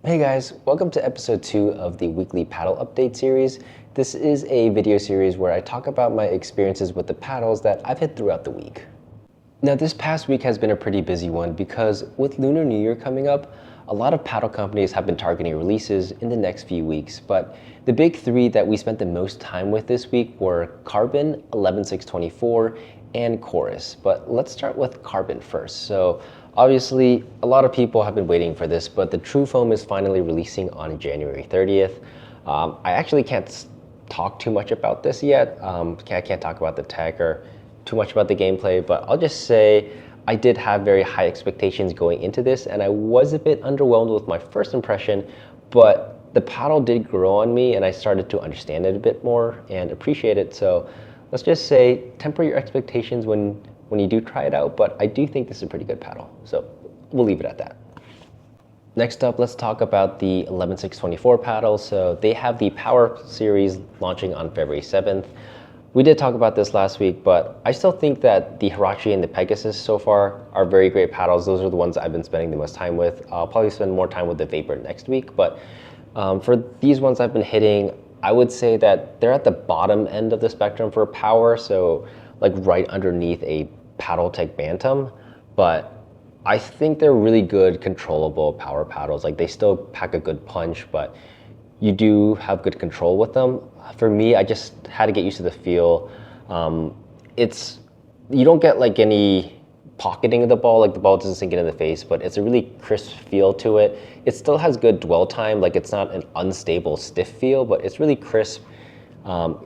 Hey guys, welcome to episode 2 of the weekly paddle update series. This is a video series where I talk about my experiences with the paddles that I've hit throughout the week. Now this past week has been a pretty busy one because with Lunar New Year coming up, a lot of paddle companies have been targeting releases in the next few weeks, but the big three that we spent the most time with this week were Carbon, 11Six24, and Chorus. But let's start with Carbon first. So obviously, a lot of people have been waiting for this, but the TruFoam is finally releasing on January 30th. I actually can't talk too much about this yet. I can't talk about the tech or too much about the gameplay, but I'll just say I did have very high expectations going into this, and I was a bit underwhelmed with my first impression, but the paddle did grow on me, and I started to understand it a bit more and appreciate it. So let's just say temper your expectations when you do try it out, but I do think this is a pretty good paddle. So we'll leave it at that. Next up, let's talk about the 11Six24 paddle. So they have the Power series launching on February 7th. We did talk about this last week, but I still think that the Hirachi and the Pegasus so far are very great paddles. Those are the ones I've been spending the most time with. I'll probably spend more time with the Vapor next week, but for these ones I've been hitting, I would say that they're at the bottom end of the spectrum for power, so like right underneath a Paddle Tech Bantam, but I think they're really good controllable power paddles. Like they still pack a good punch, but you do have good control with them. For me, I just had to get used to the feel. You don't get like any pocketing of the ball, like the ball doesn't sink into the face, but it's a really crisp feel to it. It still has good dwell time, like it's not an unstable, stiff feel, but it's really crisp.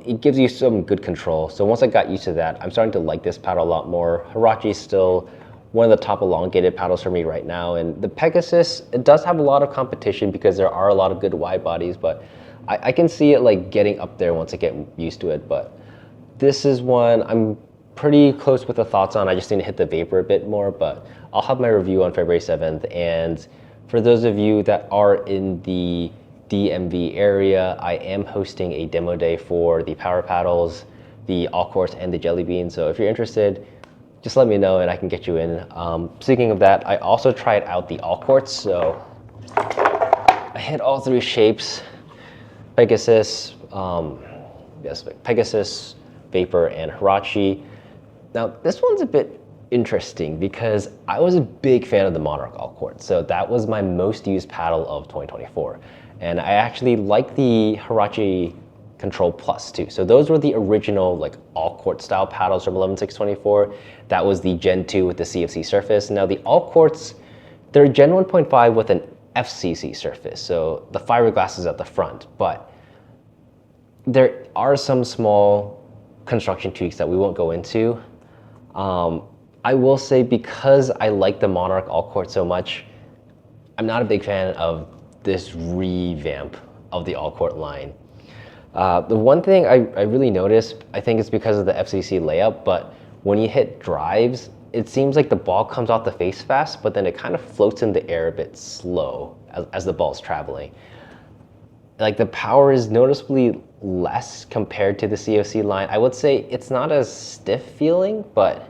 It gives you some good control. So once I got used to that, I'm starting to like this paddle a lot more. Hirachi is still one of the top elongated paddles for me right now. And the Pegasus, it does have a lot of competition because there are a lot of good wide bodies, but I can see it like getting up there once I get used to it. But this is one I'm pretty close with the thoughts on. I just need to hit the Vapor a bit more, but I'll have my review on February 7th. And for those of you that are in the DMV area, I am hosting a demo day for the Power Paddles, the All Courts, and the Jelly Bean. So if you're interested, just let me know and I can get you in. Speaking of that, I also tried out the All Courts. So I hit all three shapes: Pegasus, Pegasus, Vapor, and Hirachi. Now this one's a bit interesting because I was a big fan of the Monarch All Court. So that was my most used paddle of 2024. And I actually like the Hirachi Control Plus too. So those were the original like All Court style paddles from 11Six24. That was the Gen 2 with the CFC surface. Now the All Courts, they're Gen 1.5 with an FCC surface. So the fiberglass is at the front, but there are some small construction tweaks that we won't go into. I will say because I like the Monarch All Court so much, I'm not a big fan of this revamp of the All Court line. The one thing I really noticed, I think it's because of the FCC layup, but when you hit drives, it seems like the ball comes off the face fast, but then it kind of floats in the air a bit slow as the ball's traveling. Like the power is noticeably less compared to the CFC line. I would say it's not as stiff feeling, but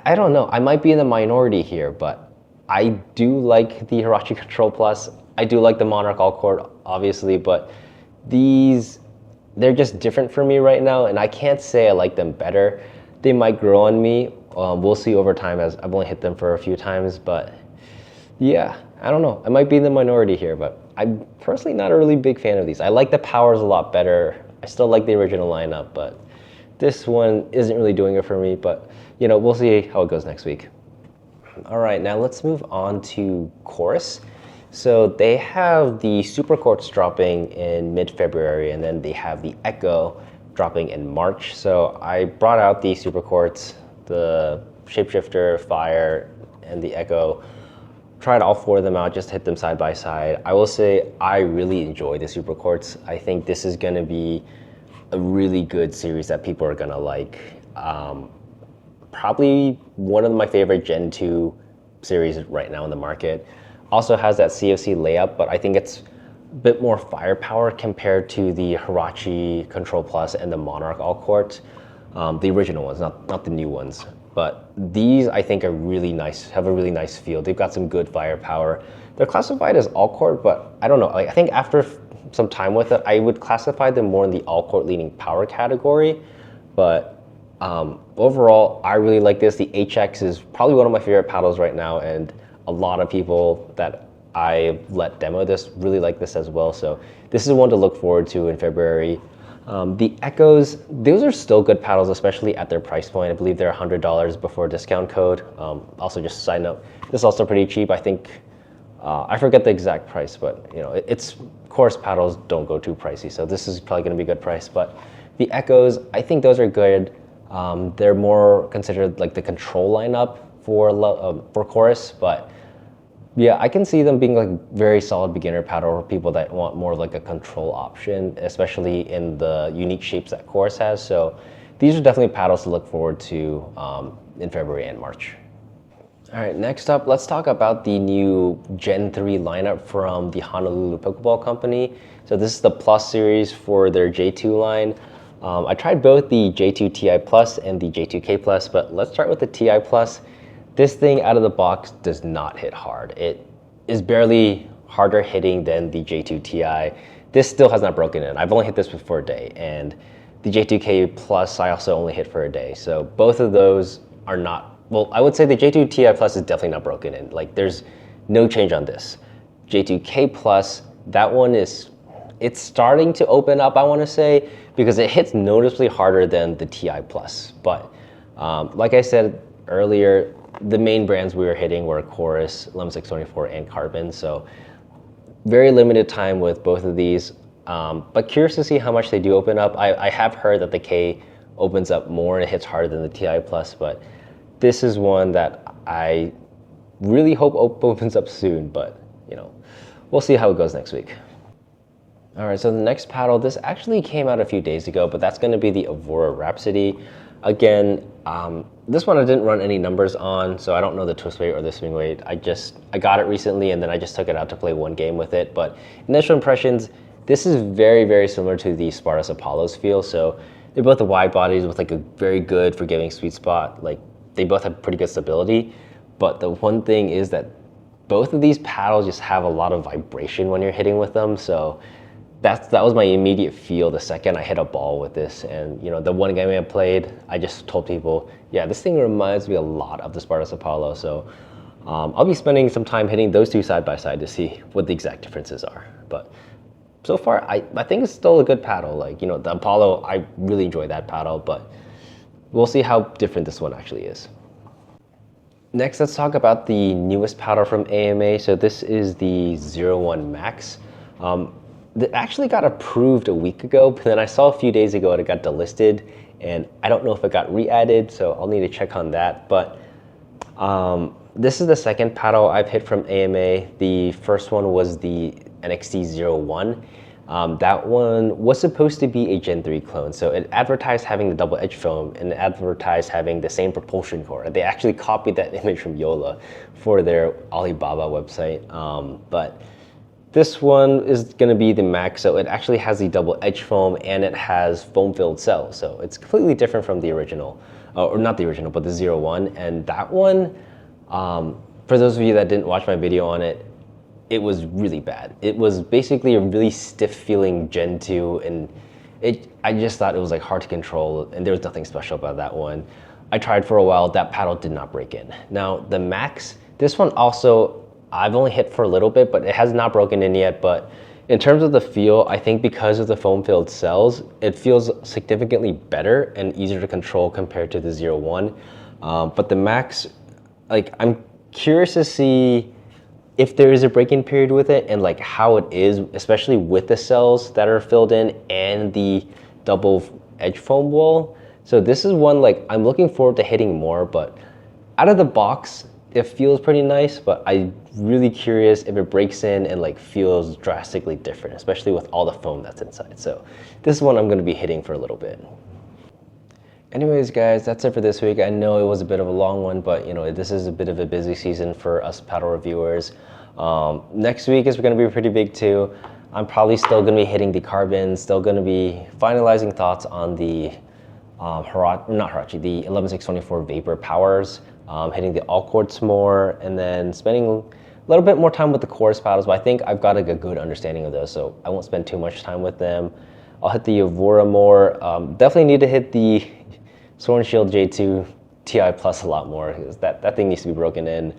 I don't know. I might be in the minority here, but I do like the Hirachi Control Plus. I do like the Monarch All Court, obviously, but they're just different for me right now, and I can't say I like them better. They might grow on me. We'll see over time, as I've only hit them for a few times, but yeah, I don't know. I might be in the minority here, but I'm personally not a really big fan of these. I like the powers a lot better. I still like the original lineup, but this one isn't really doing it for me, but you know, we'll see how it goes next week. All right, now let's move on to Chorus. So they have the Supercourts dropping in mid-February, and then they have the Echo dropping in March. So I brought out the Supercourts, the Shapeshifter, Fire, and the Echo. Tried all four of them out, just hit them side by side. I will say I really enjoy the Supercourts. I think this is gonna be a really good series that people are gonna like. Probably one of my favorite Gen 2 series right now in the market. Also has that CFC layup, but I think it's a bit more firepower compared to the Hirachi Control Plus and the Monarch All Court. The original ones, not the new ones. But these I think are really nice, have a really nice feel. They've got some good firepower. They're classified as all court, but I don't know. Like, I think after some time with it, I would classify them more in the all court leaning power category. But overall, I really like this. The HX is probably one of my favorite paddles right now, and a lot of people that I let demo this really like this as well. So this is one to look forward to in February. The Echoes, those are still good paddles, especially at their price point. I believe they're $100 before discount code. Also, just a side note, this is also pretty cheap. I think, I forget the exact price, but you know, it's course paddles don't go too pricey, so this is probably going to be a good price. But the Echoes, I think those are good. They're more considered like the control lineup for chorus, but yeah, I can see them being like very solid beginner paddle for people that want more of like a control option, especially in the unique shapes that chorus has. So these are definitely paddles to look forward to in February and March. All right, next up, let's talk about the new Gen 3 lineup from the Honolulu Pickleball Company. So this is the Plus series for their J2 line. I tried both the J2 Ti Plus and the J2K Plus, but let's start with the Ti Plus. This thing out of the box does not hit hard. It is barely harder hitting than the J2 Ti. This still has not broken in. I've only hit this for a day, and the J2K Plus I also only hit for a day. So both of those are not, well, I would say the J2 Ti Plus is definitely not broken in. Like, there's no change on this. J2K Plus, that one is, it's starting to open up, I want to say, because it hits noticeably harder than the Ti Plus. But like I said earlier, the main brands we were hitting were Chorus, 11Six24, and Carbon. So very limited time with both of these. But curious to see how much they do open up. I have heard that the K opens up more and it hits harder than the Ti Plus, but this is one that I really hope opens up soon, but you know, we'll see how it goes next week. All right, so the next paddle, this actually came out a few days ago, but that's going to be the Acoura Rhapsody. Again, this one I didn't run any numbers on, so I don't know the twist weight or the swing weight. I got it recently and then I just took it out to play one game with it. But initial impressions, this is very, very similar to the Spartus Apollos feel. So they're both the wide bodies with like a very good forgiving sweet spot. Like, they both have pretty good stability. But the one thing is that both of these paddles just have a lot of vibration when you're hitting with them. So that was my immediate feel the second I hit a ball with this. And you know, the one game I played, I just told people, yeah, this thing reminds me a lot of the Spartus Apollo. So I'll be spending some time hitting those two side by side to see what the exact differences are. But so far, I think it's still a good paddle. Like, you know, the Apollo, I really enjoy that paddle, but we'll see how different this one actually is. Next, let's talk about the newest paddle from AMA. So this is the 01 Max. That actually got approved a week ago, but then I saw a few days ago it got delisted, and I don't know if it got re-added, so I'll need to check on that. But this is the second paddle I've hit from AMA. The first one was the Nxt 01. That one was supposed to be a Gen 3 clone, so it advertised having the double edge foam and it advertised having the same propulsion core. They actually copied that image from Yola for their Alibaba website, but this one is going to be the Max, so it actually has the double edge foam and it has foam-filled cells. So it's completely different from the original, or not the original, but the 01. And that one, for those of you that didn't watch my video on it, it was really bad. It was basically a really stiff feeling Gen 2, and I just thought it was like hard to control, and there was nothing special about that one. I tried for a while, that paddle did not break in. Now the Max, this one also, I've only hit for a little bit, but it has not broken in yet. But in terms of the feel, I think because of the foam-filled cells, it feels significantly better and easier to control compared to the 01. But the Max, like, I'm curious to see if there is a break-in period with it and like how it is, especially with the cells that are filled in and the double edge foam wall. So this is one, like, I'm looking forward to hitting more, but out of the box, it feels pretty nice, but I'm really curious if it breaks in and like feels drastically different, especially with all the foam that's inside. So this is one I'm gonna be hitting for a little bit. Anyways, guys, that's it for this week. I know it was a bit of a long one, but you know, this is a bit of a busy season for us paddle reviewers. Next week is gonna be pretty big too. I'm probably still gonna be hitting the Carbon, still gonna be finalizing thoughts on the not Hirachi, the 11Six24 Vapor Powers, hitting the all courts more, and then spending a little bit more time with the chorus paddles, but I think I've got like a good understanding of those, so I won't spend too much time with them. I'll hit the Acoura more. Definitely need to hit the Sword & Shield J2 Ti Plus a lot more, because that thing needs to be broken in.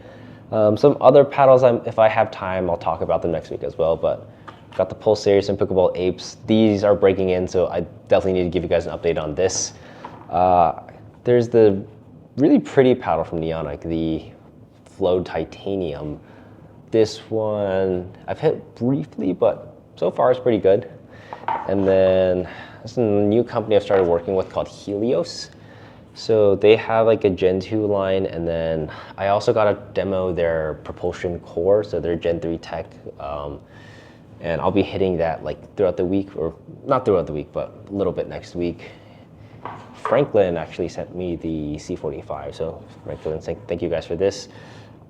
Some other paddles, if I have time, I'll talk about them next week as well, but got the Pulse Series and Pickleball Apes. These are breaking in, so I definitely need to give you guys an update on this. There's the really pretty paddle from Neonic, the Flowed Titanium. This one I've hit briefly, but so far it's pretty good. And then there's a new company I've started working with called Helios. So they have like a Gen 2 line, and then I also got to demo their propulsion core, so their Gen 3 tech. And I'll be hitting that like throughout the week, or not throughout the week, but a little bit next week. Franklin actually sent me the C45, so Franklin, thank you guys for this.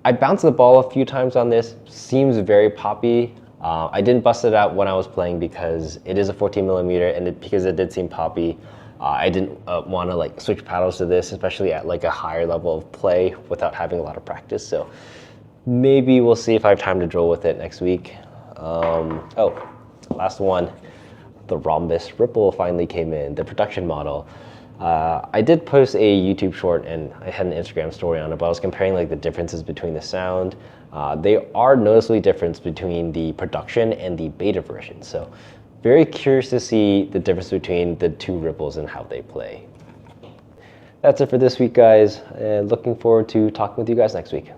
I bounced the ball a few times on this. Seems very poppy. I didn't bust it out when I was playing because it is a 14 millimeter, and because it did seem poppy, I didn't want to like switch paddles to this, especially at like a higher level of play without having a lot of practice. So maybe we'll see if I have time to drill with it next week. Oh, last one, the Rhombus Ripple finally came in, the production model. I did post a YouTube short and I had an Instagram story on it, but I was comparing like the differences between the sound. They are noticeably different between the production and the beta version. So very curious to see the difference between the two ripples and how they play. That's it for this week, guys, and looking forward to talking with you guys next week.